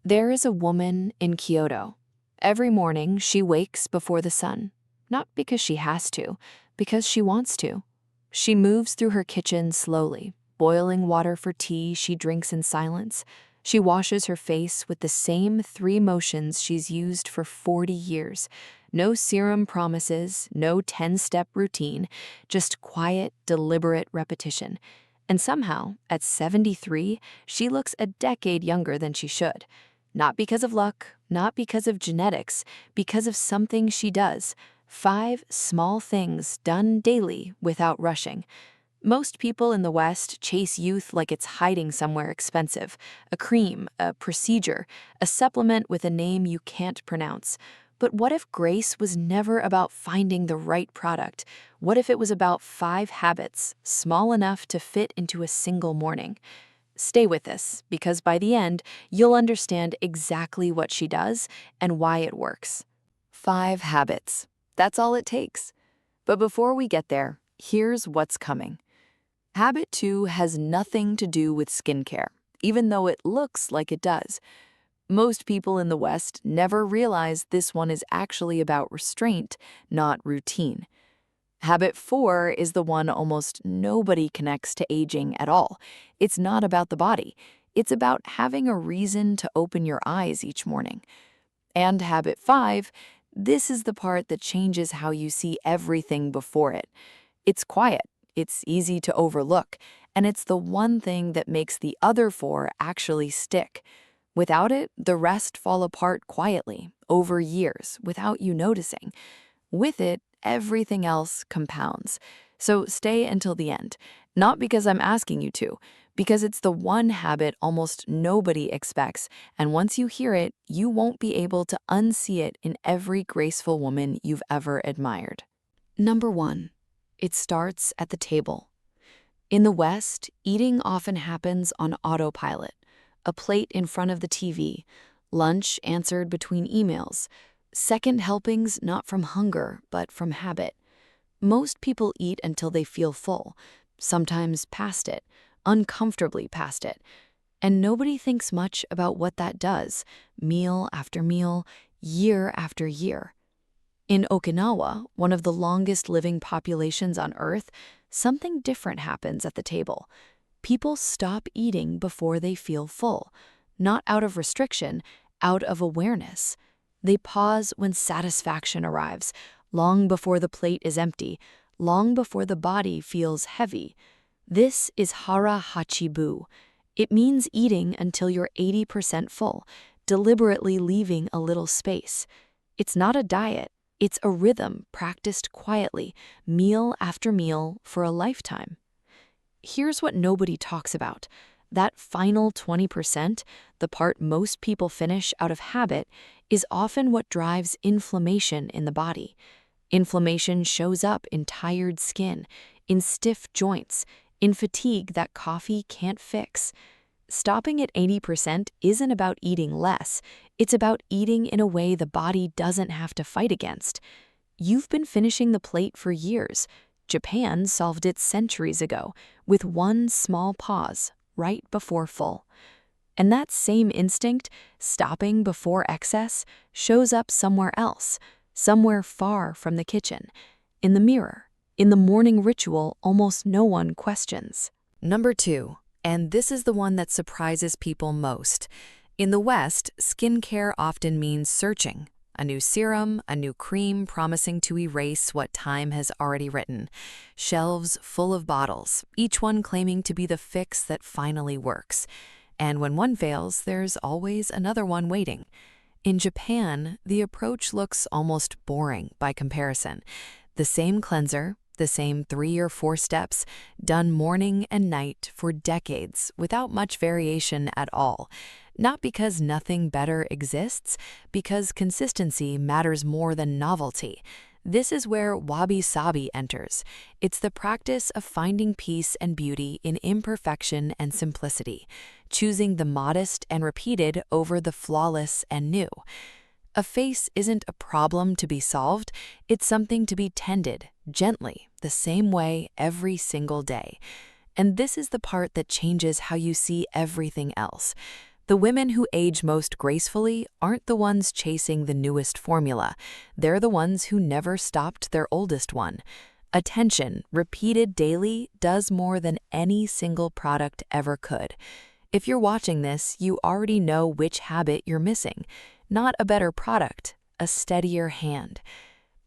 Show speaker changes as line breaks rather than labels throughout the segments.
There is a woman in Kyoto. Every morning, she wakes before the sun, not because she has to, because she wants to. She moves through her kitchen slowly, boiling water for tea she drinks in silence. She washes her face with the same 3 motions she's used for 40 years. No serum promises, no 10-step routine, just quiet, deliberate repetition. And somehow, at 73, she looks a decade younger than she should. Not because of luck, not because of genetics, because of something she does. 5 small things done daily without rushing. Most people in the West chase youth like it's hiding somewhere expensive. A cream, a procedure, a supplement with a name you can't pronounce. But what if Grace was never about finding the right product? What if it was about 5 habits, small enough to fit into a single morning? Stay with us, because by the end, you'll understand exactly what she does and why it works. 5 habits. That's all it takes. But before we get there, here's what's coming. Habit 2 has nothing to do with skincare, even though it looks like it does. Most people in the West never realize this one is actually about restraint, not routine. Habit 4 is the one almost nobody connects to aging at all. It's not about the body. It's about having a reason to open your eyes each morning. And habit 5, this is the part that changes how you see everything before it. It's quiet, it's easy to overlook, and it's the one thing that makes the other 4 actually stick. Without it, the rest fall apart quietly, over years, without you noticing. With it, everything else compounds. So stay until the end. Not because I'm asking you to, because it's the one habit almost nobody expects, and once you hear it, you won't be able to unsee it in every graceful woman you've ever admired. Number 1. It starts at the table. In the West, eating often happens on autopilot. A plate in front of the TV, lunch answered between emails, second helpings not from hunger, but from habit. Most people eat until they feel full, sometimes past it, uncomfortably past it. And nobody thinks much about what that does, meal after meal, year after year. In Okinawa, one of the longest living populations on Earth, something different happens at the table. People stop eating before they feel full, not out of restriction, out of awareness. They pause when satisfaction arrives, long before the plate is empty, long before the body feels heavy. This is Hara Hachi Bu. It means eating until you're 80% full, deliberately leaving a little space. It's not a diet, it's a rhythm practiced quietly, meal after meal for a lifetime. Here's what nobody talks about. That final 20%, the part most people finish out of habit, is often what drives inflammation in the body. Inflammation shows up in tired skin, in stiff joints, in fatigue that coffee can't fix. Stopping at 80% isn't about eating less, it's about eating in a way the body doesn't have to fight against. You've been finishing the plate for years. Japan solved it centuries ago, with one small pause, right before full. And that same instinct, stopping before excess, shows up somewhere else, somewhere far from the kitchen, in the mirror, in the morning ritual almost no one questions. Number 2, and this is the one that surprises people most. In the West, skincare often means searching. A new serum, a new cream promising to erase what time has already written. Shelves full of bottles, each one claiming to be the fix that finally works. And when one fails, there's always another one waiting. In Japan, the approach looks almost boring by comparison. The same cleanser, the same 3 or 4 steps, done morning and night for decades without much variation at all. Not because nothing better exists, because consistency matters more than novelty. This is where wabi-sabi enters. It's the practice of finding peace and beauty in imperfection and simplicity, choosing the modest and repeated over the flawless and new. A face isn't a problem to be solved, it's something to be tended, gently, the same way every single day. And this is the part that changes how you see everything else. The women who age most gracefully aren't the ones chasing the newest formula. They're the ones who never stopped their oldest one. Attention, repeated daily, does more than any single product ever could. If you're watching this, you already know which habit you're missing. Not a better product, a steadier hand.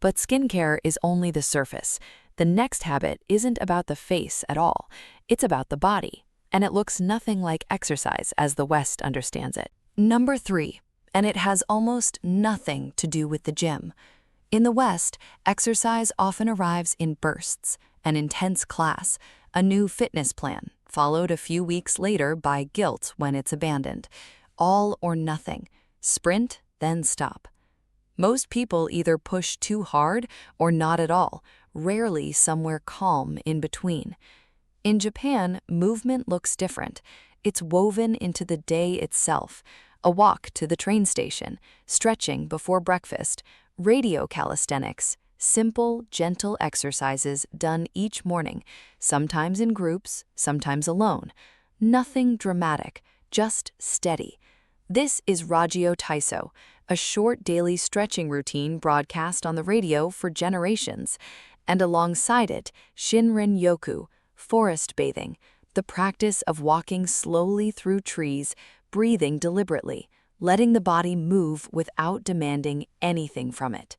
But skincare is only the surface. The next habit isn't about the face at all. It's about the body. And it looks nothing like exercise as the West understands it. Number 3, and it has almost nothing to do with the gym. In the West, exercise often arrives in bursts, an intense class, a new fitness plan, followed a few weeks later by guilt when it's abandoned. All or nothing. Sprint, then stop. Most people either push too hard or not at all, rarely somewhere calm in between. In Japan, movement looks different. It's woven into the day itself. A walk to the train station, stretching before breakfast, radio calisthenics, simple, gentle exercises done each morning, sometimes in groups, sometimes alone. Nothing dramatic, just steady. This is Ragyo Taiso, a short daily stretching routine broadcast on the radio for generations. And alongside it, Shinrin Yoku, forest bathing, the practice of walking slowly through trees, breathing deliberately, letting the body move without demanding anything from it.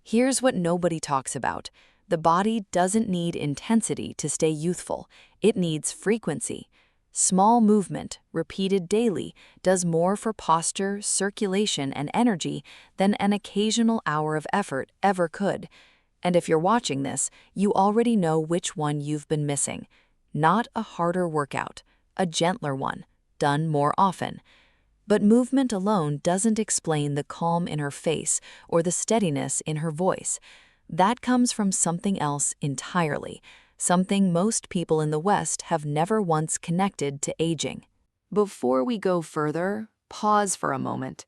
Here's what nobody talks about. The body doesn't need intensity to stay youthful. It needs frequency. Small movement, repeated daily, does more for posture, circulation, and energy than an occasional hour of effort ever could. And if you're watching this, you already know which one you've been missing. Not a harder workout, a gentler one, done more often. But movement alone doesn't explain the calm in her face or the steadiness in her voice. That comes from something else entirely, something most people in the West have never once connected to aging. Before we go further, pause for a moment.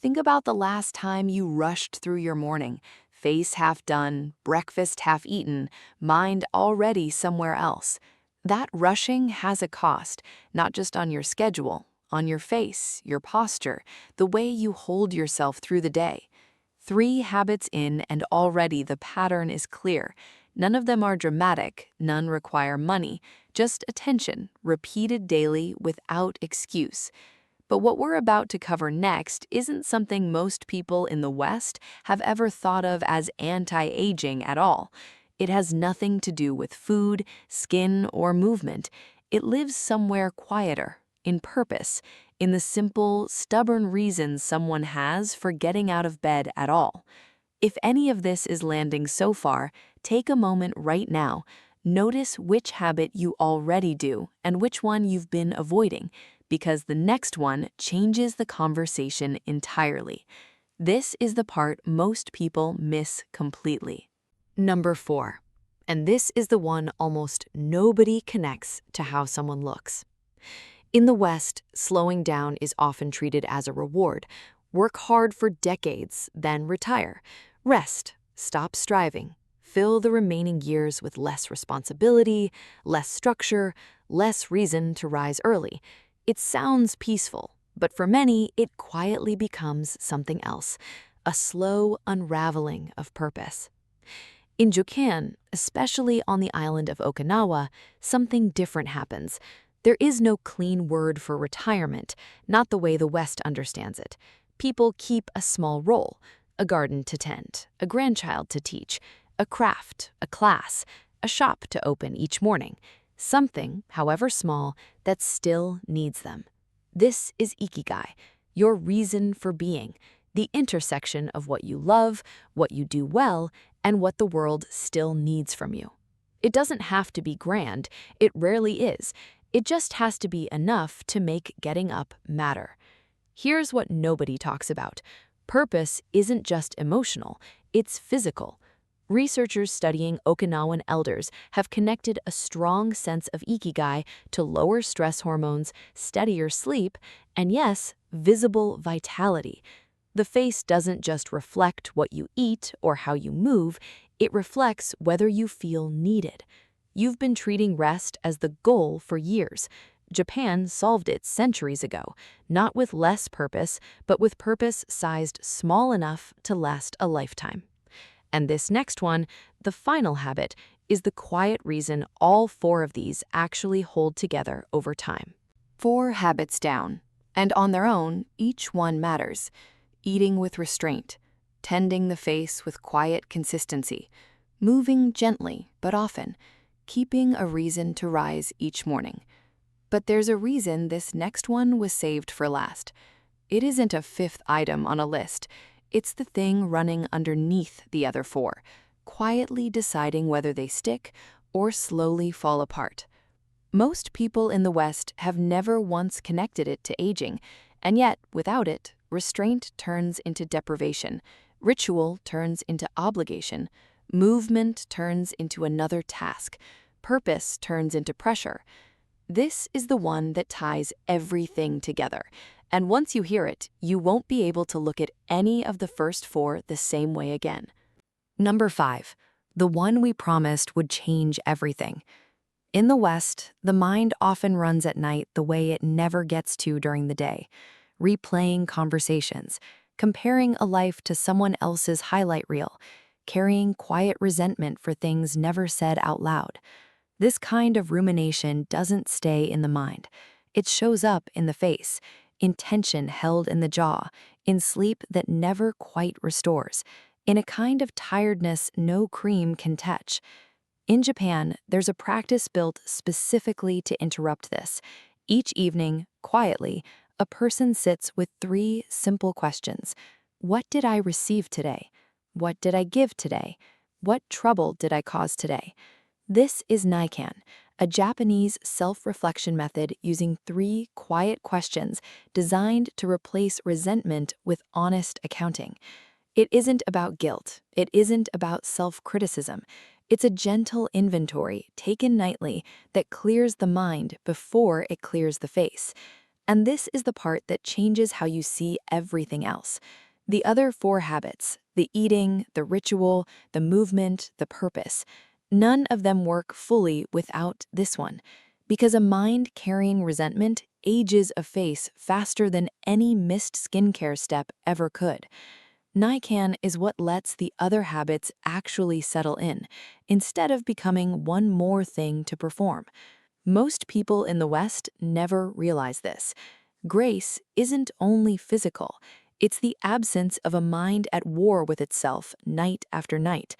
Think about the last time you rushed through your morning, face half done, breakfast half eaten, mind already somewhere else. That rushing has a cost, not just on your schedule, on your face, your posture, the way you hold yourself through the day. 3 habits in, and already the pattern is clear. None of them are dramatic, none require money, just attention, repeated daily without excuse. But what we're about to cover next isn't something most people in the West have ever thought of as anti-aging at all. It has nothing to do with food, skin, or movement. It lives somewhere quieter, in purpose, in the simple, stubborn reasons someone has for getting out of bed at all. If any of this is landing so far, take a moment right now. Notice which habit you already do and which one you've been avoiding, because the next one changes the conversation entirely. This is the part most people miss completely. Number 4, and this is the one almost nobody connects to how someone looks. In the West, slowing down is often treated as a reward. Work hard for decades, then retire. Rest, stop striving. Fill the remaining years with less responsibility, less structure, less reason to rise early. It sounds peaceful, but for many, it quietly becomes something else, a slow unraveling of purpose. In Japan, especially on the island of Okinawa, something different happens. There is no clean word for retirement, not the way the West understands it. People keep a small role, a garden to tend, a grandchild to teach, a craft, a class, a shop to open each morning, something, however small, that still needs them. This is Ikigai, your reason for being, the intersection of what you love, what you do well, and what the world still needs from you. It doesn't have to be grand, it rarely is. It just has to be enough to make getting up matter. Here's what nobody talks about. Purpose isn't just emotional, it's physical. Researchers studying Okinawan elders have connected a strong sense of Ikigai to lower stress hormones, steadier sleep, and yes, visible vitality. The face doesn't just reflect what you eat or how you move, it reflects whether you feel needed. You've been treating rest as the goal for years. Japan solved it centuries ago, not with less purpose, but with purpose sized small enough to last a lifetime. And this next one, the final habit, is the quiet reason all four of these actually hold together over time. 4 habits down, and on their own, each one matters. Eating with restraint, tending the face with quiet consistency, moving gently but often, keeping a reason to rise each morning. But there's a reason this next one was saved for last. It isn't a 5th item on a list. It's the thing running underneath the other 4, quietly deciding whether they stick or slowly fall apart. Most people in the West have never once connected it to aging, and yet, without it, restraint turns into deprivation, ritual turns into obligation, movement turns into another task, purpose turns into pressure. This is the one that ties everything together, and once you hear it, you won't be able to look at any of the first 4 the same way again. Number 5, the one we promised would change everything. In the West, the mind often runs at night the way it never gets to during the day, replaying conversations, comparing a life to someone else's highlight reel, carrying quiet resentment for things never said out loud. This kind of rumination doesn't stay in the mind. It shows up in the face, in tension held in the jaw, in sleep that never quite restores, in a kind of tiredness no cream can touch. In Japan, there's a practice built specifically to interrupt this. Each evening, quietly, a person sits with 3 simple questions. What did I receive today? What did I give today? What trouble did I cause today? This is Nikan, a Japanese self-reflection method using 3 quiet questions designed to replace resentment with honest accounting. It isn't about guilt. It isn't about self-criticism. It's a gentle inventory taken nightly that clears the mind before it clears the face. And this is the part that changes how you see everything else. The other 4 habits, the eating, the ritual, the movement, the purpose, none of them work fully without this one, because a mind carrying resentment ages a face faster than any missed skincare step ever could. Nikan is what lets the other habits actually settle in, instead of becoming one more thing to perform. Most people in the West never realize this. Grace isn't only physical. It's the absence of a mind at war with itself night after night.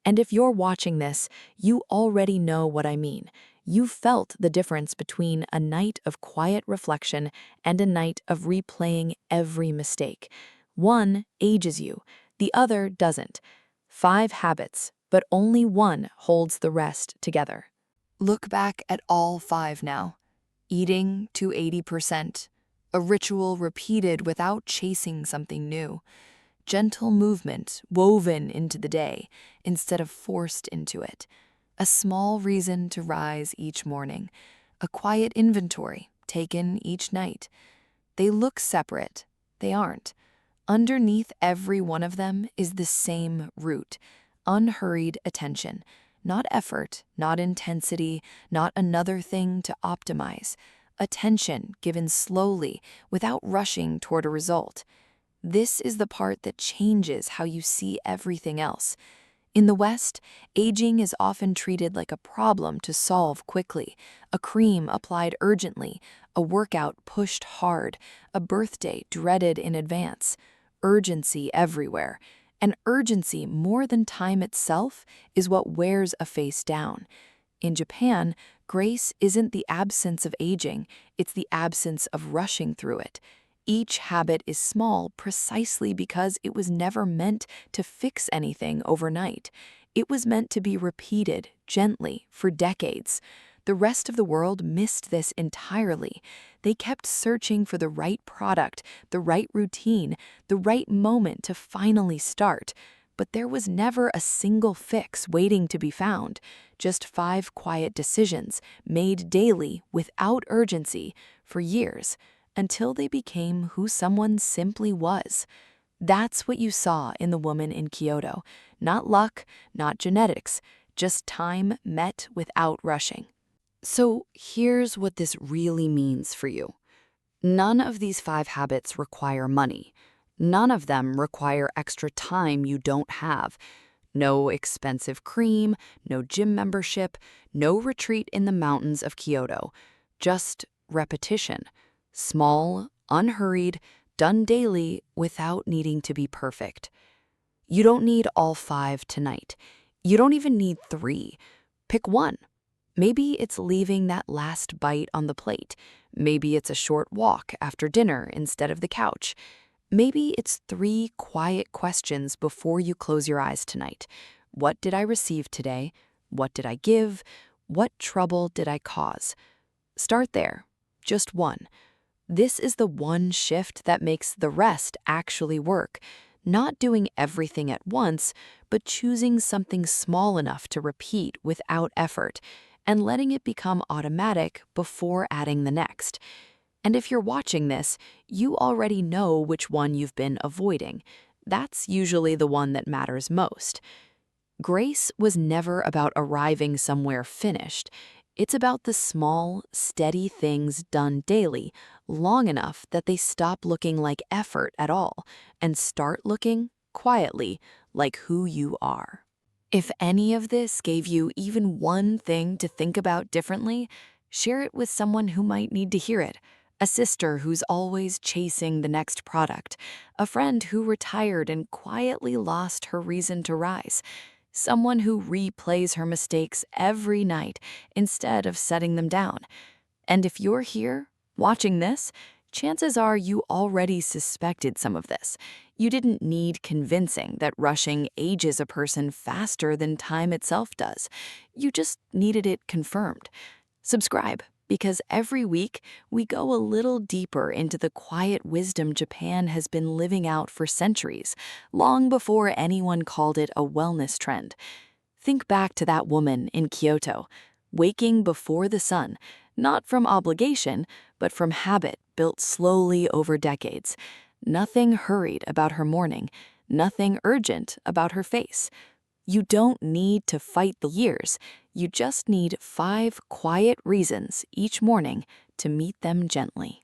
And if you're watching this, you already know what I mean. You felt the difference between a night of quiet reflection and a night of replaying every mistake. One ages you, the other doesn't. 5 habits, but only one holds the rest together. Look back at all 5 now. Eating to 80%, a ritual repeated without chasing something new. Gentle movement woven into the day instead of forced into it. A small reason to rise each morning. A quiet inventory taken each night. They look separate. They aren't. Underneath every one of them is the same root: unhurried attention. Not effort, not intensity, not another thing to optimize. Attention given slowly without rushing toward a result. This is the part that changes how you see everything else. In the West, aging is often treated like a problem to solve quickly, a cream applied urgently, a workout pushed hard, a birthday dreaded in advance. Urgency everywhere. And urgency more than time itself is what wears a face down. In Japan, grace isn't the absence of aging, it's the absence of rushing through it. Each habit is small precisely because it was never meant to fix anything overnight. It was meant to be repeated gently for decades. The rest of the world missed this entirely. They kept searching for the right product, the right routine, the right moment to finally start. But there was never a single fix waiting to be found, just 5 quiet decisions made daily without urgency for years, until they became who someone simply was. That's what you saw in the woman in Kyoto. Not luck, not genetics, just time met without rushing. So here's what this really means for you. None of these 5 habits require money. None of them require extra time you don't have. No expensive cream, no gym membership, no retreat in the mountains of Kyoto. Just repetition. Small, unhurried, done daily without needing to be perfect. You don't need all 5 tonight. You don't even need 3. Pick one. Maybe it's leaving that last bite on the plate. Maybe it's a short walk after dinner instead of the couch. Maybe it's 3 quiet questions before you close your eyes tonight. What did I receive today? What did I give? What trouble did I cause? Start there. Just one. This is the one shift that makes the rest actually work. Not doing everything at once, but choosing something small enough to repeat without effort, and letting it become automatic before adding the next. And if you're watching this, you already know which one you've been avoiding. That's usually the one that matters most. Grace was never about arriving somewhere finished. It's about the small, steady things done daily, long enough that they stop looking like effort at all and start looking, quietly, like who you are. If any of this gave you even one thing to think about differently, share it with someone who might need to hear it. A sister who's always chasing the next product, a friend who retired and quietly lost her reason to rise, someone who replays her mistakes every night instead of setting them down. And if you're here, watching this, chances are you already suspected some of this. You didn't need convincing that rushing ages a person faster than time itself does. You just needed it confirmed. Subscribe, because every week we go a little deeper into the quiet wisdom Japan has been living out for centuries, long before anyone called it a wellness trend. Think back to that woman in Kyoto, waking before the sun, not from obligation, but from habit built slowly over decades. Nothing hurried about her morning, nothing urgent about her face. You don't need to fight the years. You just need 5 quiet reasons each morning to meet them gently.